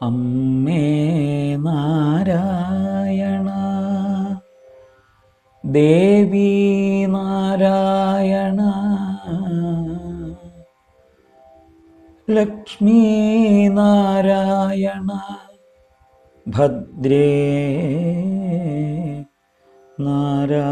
അമ്മേ നാരായണ, ദേവി നാരായണ, ലക്ഷ്മീ നാരായണ, ഭദ്രേ നാരായണ.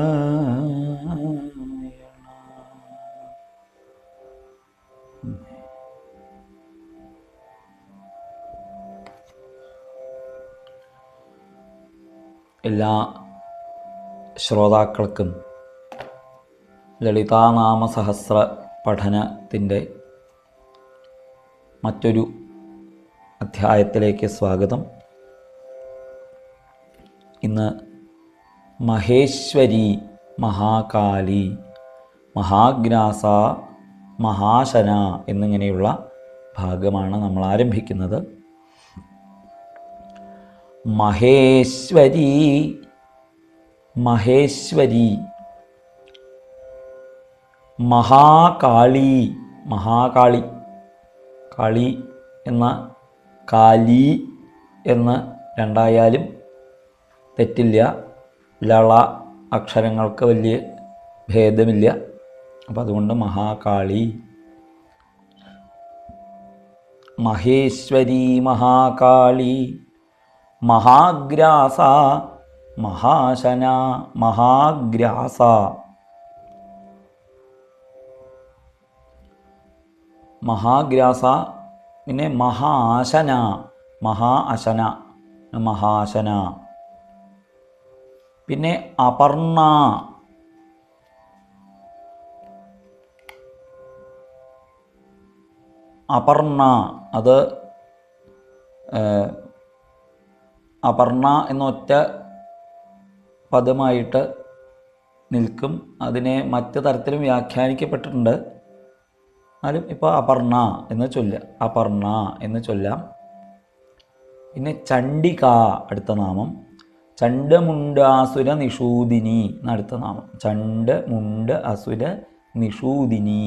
എല്ലാ ശ്രോതാക്കൾക്കും ലളിതാനാമസഹസ്ര പഠനത്തിൻ്റെ മറ്റൊരു അധ്യായത്തിലേക്ക് സ്വാഗതം. ഇന്ന് മഹേശ്വരി, മഹാകാളി, മഹാഗ്രാസ, മഹാശന എന്നിങ്ങനെയുള്ള ഭാഗമാണ് നമ്മൾ ആരംഭിക്കുന്നത്. മഹേശ്വരി, മഹേശ്വരി, മഹാകാളി, മഹാകാളി, കാളി എന്ന കാലി എന്ന് രണ്ടായാലും തെറ്റില്ല. ലള അക്ഷരങ്ങൾക്ക് വലിയ ഭേദമില്ല. അപ്പം അതുകൊണ്ട് മഹാകാളി, മഹേശ്വരി, മഹാകാളി, മഹാഗ്രാസ, മഹാശന, മഹാഗ്രാസ, മഹാഗ്രാസ, പിന്നെ മഹാശന, മഹാഅശന, മഹാശന, പിന്നെ അപർണ, അപർണ, അത് അപർണ എന്നൊറ്റ പദമായിട്ട് നിൽക്കും. അതിനെ മറ്റ് തരത്തിലും വ്യാഖ്യാനിക്കപ്പെട്ടിട്ടുണ്ട്. എന്നാലും ഇപ്പോൾ അപർണ എന്ന് ചൊല്ലാം, അപർണ എന്ന് ചൊല്ലാം. പിന്നെ ചണ്ഡിക അടുത്ത നാമം, ചണ്ഡമുണ്ടാസുര നിഷൂദിനി എന്നടുത്ത നാമം, ചണ്ഡമുണ്ട അസുര നിഷൂദിനി,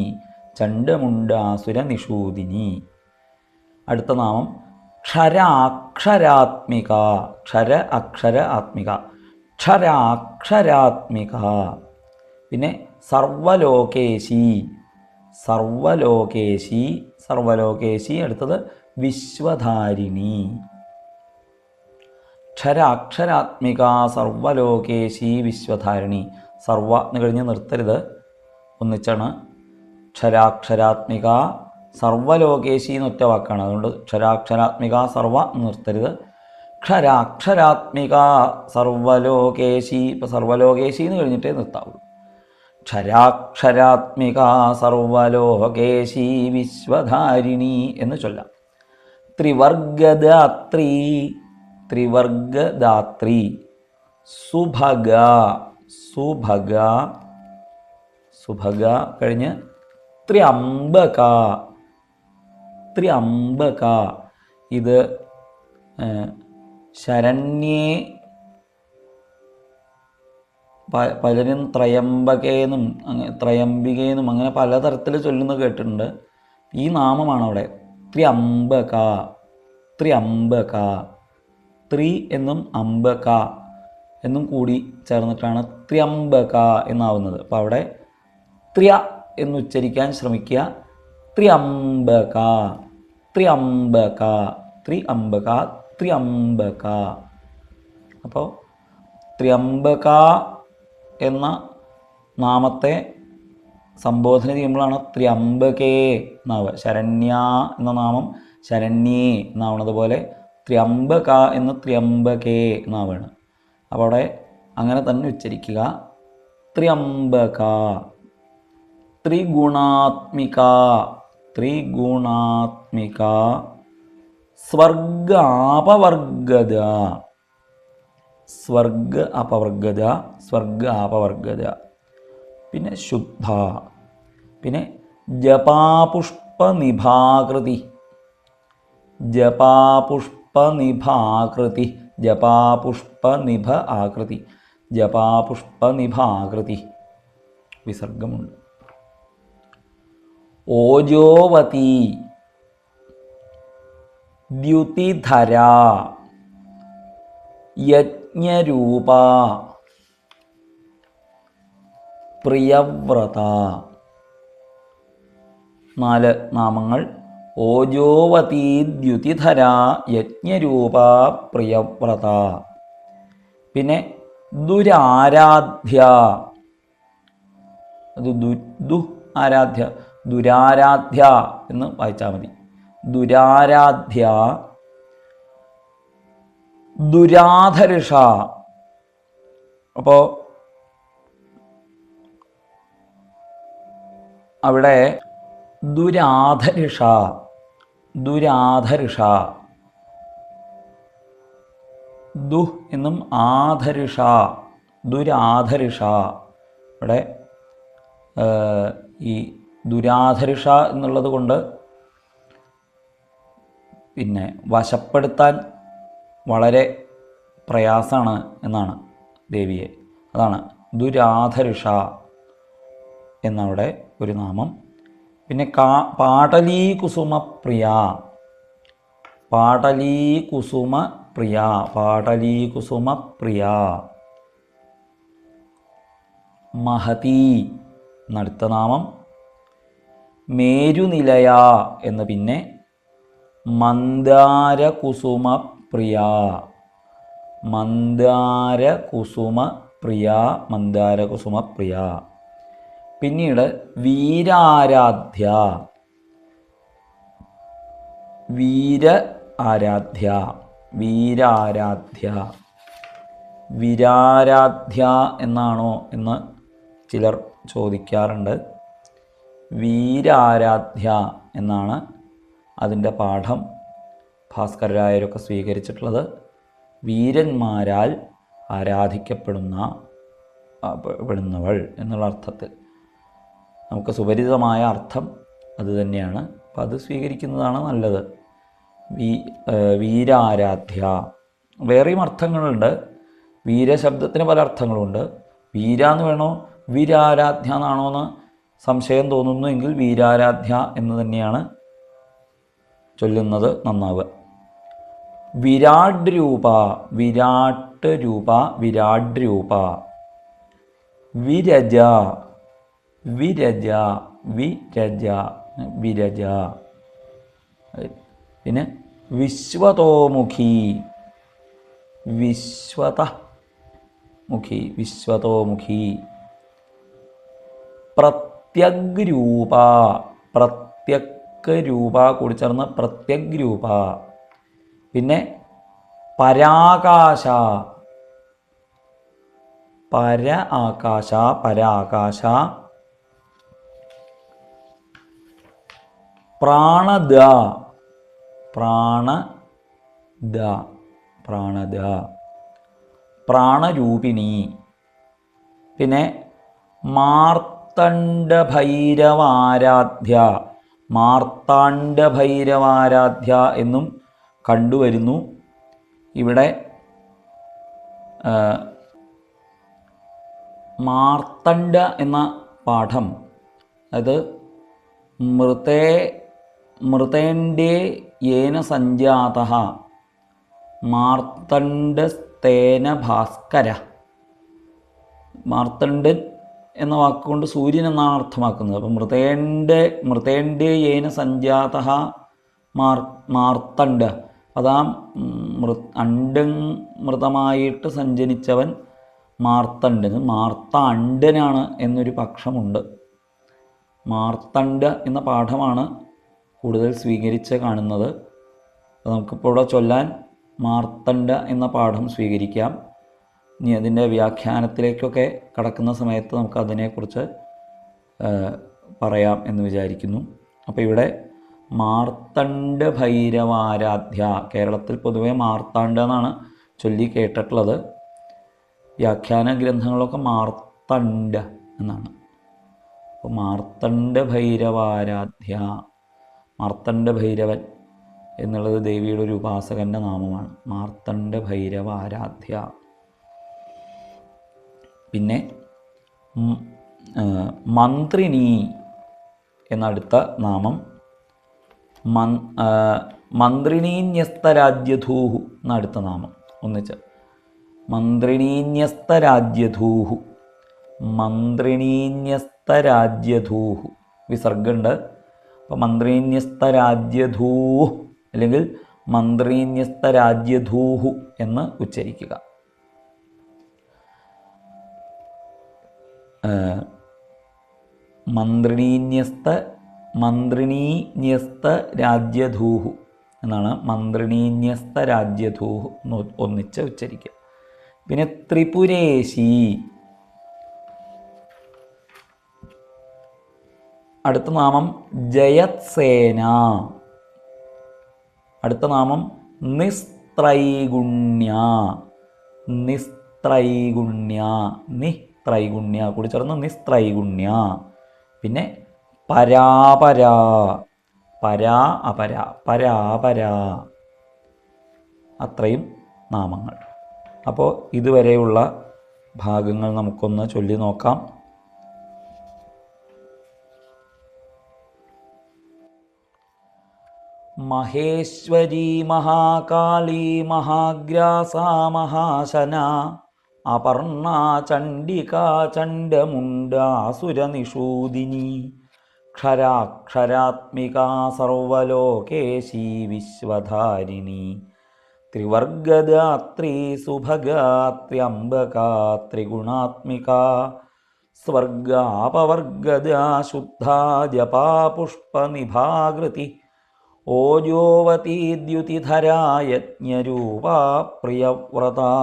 ചണ്ഡമുണ്ടാസുര നിഷൂദിനി. അടുത്ത നാമം ക്ഷരാക്ഷരാത്മിക, ക്ഷര അക്ഷര ആത്മിക, ക്ഷരാക്ഷരാത്മിക. പിന്നെ സർവലോകേശി, സർവലോകേശി, സർവലോകേശി. അടുത്തത് വിശ്വധാരിണി. ക്ഷരാക്ഷരാത്മിക, സർവലോകേശി, വിശ്വധാരിണി. സർവ എന്ന് കഴിഞ്ഞ് നിർത്തരുത്, ഒന്നിച്ചാണ്. ക്ഷരാക്ഷരാത്മിക, സർവലോകേശി എന്നൊറ്റ വാക്കാണ്. അതുകൊണ്ട് ക്ഷരാക്ഷരാത്മിക സർവ നിർത്തരുത്. ക്ഷരാക്ഷരാത്മിക സർവലോകേശി. ഇപ്പോൾ സർവലോകേശി എന്ന് കഴിഞ്ഞിട്ടേ നിർത്താവുള്ളൂ. ക്ഷരാക്ഷരാത്മിക സർവലോകേശി വിശ്വധാരിണി എന്ന് ചൊല്ലാം. ത്രിവർഗദാത്രി, ത്രിവർഗദാത്രി, സുഭഗ, സുഭഗ, സുഭഗ കഴിഞ്ഞ് ത്ര്യംബക, ത്ര്യംബക. ഇത് ശരണ്യേ, പലരും ത്രയംബകേന്നും ത്രയംബികേന്നും അങ്ങനെ പലതരത്തിൽ ചൊല്ലുന്നത് കേട്ടിട്ടുണ്ട്. ഈ നാമമാണ് അവിടെ. ത്ര്യംബക, ത്ര്യംബക. ത്രി എന്നും അംബക എന്നും കൂടി ചേർന്നിട്ടാണ് ത്ര്യംബക എന്നാവുന്നത്. അപ്പോൾ അവിടെ ത്ര്യ എന്നുച്ചരിക്കാൻ ശ്രമിക്കുക. ത്ര്യംബക, ത്ര്യംബക, ത്രിഅംബക, ത്ര്യംബക. അപ്പോൾ ത്ര്യംബക എന്ന നാമത്തെ സംബോധന ചെയ്യുമ്പോഴാണ് ത്ര്യംബകേ എന്നാവുക. ശരണ്യ എന്ന നാമം ശരണ്യേ എന്നാവുന്നത് പോലെ ത്ര്യംബക എന്ന് ത്ര്യംബകേ എന്നാവുകയാണ്. അപ്പോൾ അവിടെ അങ്ങനെ തന്നെ ഉച്ചരിക്കുക. ത്ര്യംബക. ത്രിഗുണാത്മിക, ത്രിഗുണാത്മിക, സ്വർഗ അപവർഗത, സ്വർഗ അപവർഗത, സ്വർഗ അപവർഗത. പിന്നെ ശുദ്ധ. പിന്നെ ജപാപുഷ്പനിഭാകൃതി, ജപാപുഷ്പനിഭാകൃതി, ജപാപുഷ്പനിഭ ആകൃതി, ജപാപുഷ്പനിഭാകൃതി. വിസർഗമുണ്ട്. ഓജോവതി, ദ്യുതിധര, യജ്ഞരൂപ, പ്രിയവ്രത. 4 നാമങ്ങൾ. ഓജോവതി, ദ്യുതിധര, യജ്ഞരൂപ, പ്രിയവ്രത. പിന്നെ ദുരാരാധ്യ, അത് ദു ആരാധ്യ, ദുരാരാധ്യ എന്ന് വായിച്ചാൽ മതി. ദുരാരാധ്യ, ദുരാധർഷ. അപ്പോൾ അവിടെ ദുരാധർഷ, ദുരാധർഷ, ദു എന്നും ആധർഷ, ദുരാധർഷ. ഇവിടെ ഈ ദുരാധർഷ എന്നുള്ളത് കൊണ്ട് പിന്നെ വശപ്പെടുത്താൻ വളരെ പ്രയാസമാണ് എന്നാണ് ദേവിയെ. അതാണ് ദുരാധർഷ എന്നവിടെ ഒരു നാമം. പിന്നെ പാടലീകുസുമപ്രിയ, പാടലീകുസുമപ്രിയ, പാടലീകുസുമപ്രിയ. മഹതി എന്നടുത്ത നാമം. മേരുനിലയ എന്ന് പിന്നെ മന്ദാരകുസുമപ്രിയ, മന്ദാരകുസുമപ്രിയ, മന്ദാരകുസുമപ്രിയ. പിന്നീട് വീരാരാധ്യ, വീര ആരാധ്യ, വീരാരാധ്യ. വിരാരാധ്യ എന്നാണോ എന്ന് ചിലർ ചോദിക്കാറുണ്ട്. വീരാരാധ്യ എന്നാണ് അതിൻ്റെ പാഠം ഭാസ്കരരായരൊക്കെ സ്വീകരിച്ചിട്ടുള്ളത്. വീരന്മാരാൽ ആരാധിക്കപ്പെടുന്നവൾ എന്നുള്ള അർത്ഥത്തിൽ. നമുക്ക് സുപരിചിതമായ അർത്ഥം അതുതന്നെയാണ്. അപ്പം അത് സ്വീകരിക്കുന്നതാണ് നല്ലത്. വീരാരാധ്യ. വേറെയും അർത്ഥങ്ങളുണ്ട്. വീരശബ്ദത്തിന് പല അർത്ഥങ്ങളുണ്ട്. വീര എന്ന് വേണോ വീരാരാധ്യ എന്നാണോ എന്ന് സംശയം തോന്നുന്നു എങ്കിൽ വീരാരാധ്യ എന്ന് തന്നെയാണ് ചൊല്ലുന്നത് നന്നാവുക. വിരാട് രൂപ, വിരാട് രൂപ, വിരാട് രൂപ. വിരജ, വിരജ, വിരജ, വിരജ. പിന്നെ വിശ്വതോമുഖി, വിശ്വതമുഖി, വിശ്വതോമുഖി. പ്രത്യഗ്രൂപ, പ്രത്യഗ്രൂപ കൂടി ചേർന്ന് പ്രത്യഗ്രൂപ. പിന്നെ പരാകാശ, പര ആകാശ, പരാകാശ. പ്രാണദ, പ്രാണദ, പ്രാണദ, പ്രാണരൂപിണി. പിന്നെ മാർത്തണ്ഡഭൈരവാരാധ്യ, മാർത്താണ്ഡഭൈരവാരാധ്യ എന്നും കണ്ടുവരുന്നു. ഇവിടെ മാർത്തണ്ഡ എന്ന പാഠം അത് മൃതേണ്ടേ യേന സഞ്ജാതഃ മാർത്തണ്ഡസ്തേന ഭാസ്കര. മാർത്തണ്ഡൻ എന്ന വാക്കുകൊണ്ട് സൂര്യൻ എന്നാണ് അർത്ഥമാക്കുന്നത്. അപ്പം മൃതേണ്ടേ യേന സഞ്ജാതഃ മാർത്തണ്ഡ. അതാ മൃതമായിട്ട് സഞ്ചരിച്ചവൻ മാർത്തണ്ഡന് മാർത്താണ്ഡനാണ് എന്നൊരു പക്ഷമുണ്ട്. മാർത്തണ്ഡ എന്ന പാഠമാണ് കൂടുതൽ സ്വീകരിച്ച് കാണുന്നത്. നമുക്കിപ്പോൾ ഇവിടെ ചൊല്ലാൻ മാർത്തണ്ഡ എന്ന പാഠം സ്വീകരിക്കാം. ഇനി അതിൻ്റെ വ്യാഖ്യാനത്തിലേക്കൊക്കെ കടക്കുന്ന സമയത്ത് നമുക്ക് അതിനെക്കുറിച്ച് പറയാം എന്ന് വിചാരിക്കുന്നു. അപ്പോൾ ഇവിടെ മാർത്തണ്ഡ ഭൈരവാരാധ്യ, കേരളത്തിൽ പൊതുവെ മാർത്താണ്ഡ എന്നാണ് ചൊല്ലി കേട്ടിട്ടുള്ളത്. വ്യാഖ്യാന ഗ്രന്ഥങ്ങളൊക്കെ മാർത്തണ്ഡ എന്നാണ്. അപ്പോൾ മാർത്തണ്ഡ ഭൈരവാരാധ്യ, മാർത്തണ്ഡ ഭൈരവൻ എന്നുള്ളത് ദേവിയുടെ ഒരു ഉപാസകൻ്റെ നാമമാണ്. മാർത്തണ്ഡ ഭൈരവാരാധ്യ. പിന്നെ മന്ത്രിണി എന്നടുത്ത നാമം. മന്ത്രിണീന്യസ്തരാജ്യധൂഹു എന്ന അടുത്ത നാമം ഒന്നിച്ച്. മന്ത്രിണീന്യസ്തരാജ്യധൂഹു, മന്ത്രിണീന്യസ്തരാജ്യധൂഹു വിസർഗമുണ്ട്. അപ്പോൾ മന്ത്രിണീന്യസ്തരാജ്യധൂഹ് അല്ലെങ്കിൽ മന്ത്രിണീന്യസ്തരാജ്യധൂഹു എന്ന് ഉച്ചരിക്കുക. മന്ത്രിണീന്യസ്തരാജ്യധൂഹു എന്നാണ്. മന്ത്രിണീന്യസ്തരാജ്യധൂഹു ഒന്നിച്ച് ഉച്ചരിക്കുക. പിന്നെ ത്രിപുരേശി, അടുത്ത നാമം ജയത്സേന, അടുത്ത നാമം നിസ്ത്രൈഗുണ്യ, നിസ്ത്രൈഗുണ്യ, നിസ്ത്രൈഗുണ്യ കൂടി ചേർന്ന് നിസ്ത്രൈഗുണ്യ. പിന്നെ പരാപര, പരാ അപര, പരാപര, അത്രയും നാമങ്ങൾ. അപ്പോൾ ഇതുവരെയുള്ള ഭാഗങ്ങൾ നമുക്കൊന്ന് ചൊല്ലി നോക്കാം. മഹേശ്വരി മഹാകാളി മഹാഗ്രാസാ മഹാശന അപർണ ചണ്ഡികാ ചണ്ഡമുണ്ഡാസുരനിഷൂദിനി ക്ഷരാക്ഷരാത്മികാ സർവലോകേശി വിശ്വധാരിണി ത്രിവർഗദാത്രീ സുഭഗാത്ര്യംബകാ ത്രിഗുണാത്മികാ സ്വർഗാപവർഗദാ ശുദ്ധാ ജപാ പുഷ്പനിഭാകൃതി ഓജോവതീ ദ്യുതിധരാ യജ്ഞരൂപാ പ്രിയവ്രതാ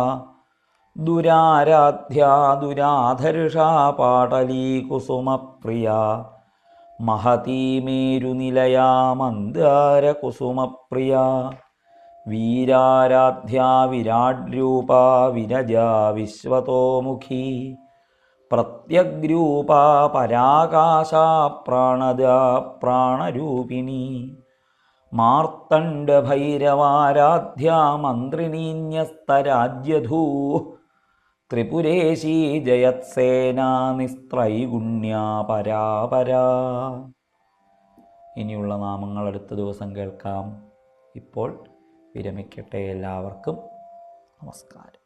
ദുരാരാധ്യാ ദുരാധർഷാ പാടലീ കുസുമപ്രിയാ മഹതീ മേരുനിലയാ മന്ദാരകുസുമപ്രിയാ വീരാരാധ്യാ വിരാഡ്രൂപാ വിരജാ വിശ്വതോമുഖി പ്രത്യഗ്രൂപാ പരാകാശാ പ്രാണദാ പ്രാണരൂപിണി മാർത്തണ്ഡഭൈരവാരാധ്യാ മന്ത്രിണീന്യസ്തരാജ്യധൂ ത്രിപുരേശി ജയത്സേന നിസ്ത്രൈഗുണ്യാ പരാപരാ. ഇനിയുള്ള നാമങ്ങൾ അടുത്ത ദിവസം കേൾക്കാം. ഇപ്പോൾ വിരമിക്കട്ടെ. എല്ലാവർക്കും നമസ്കാരം.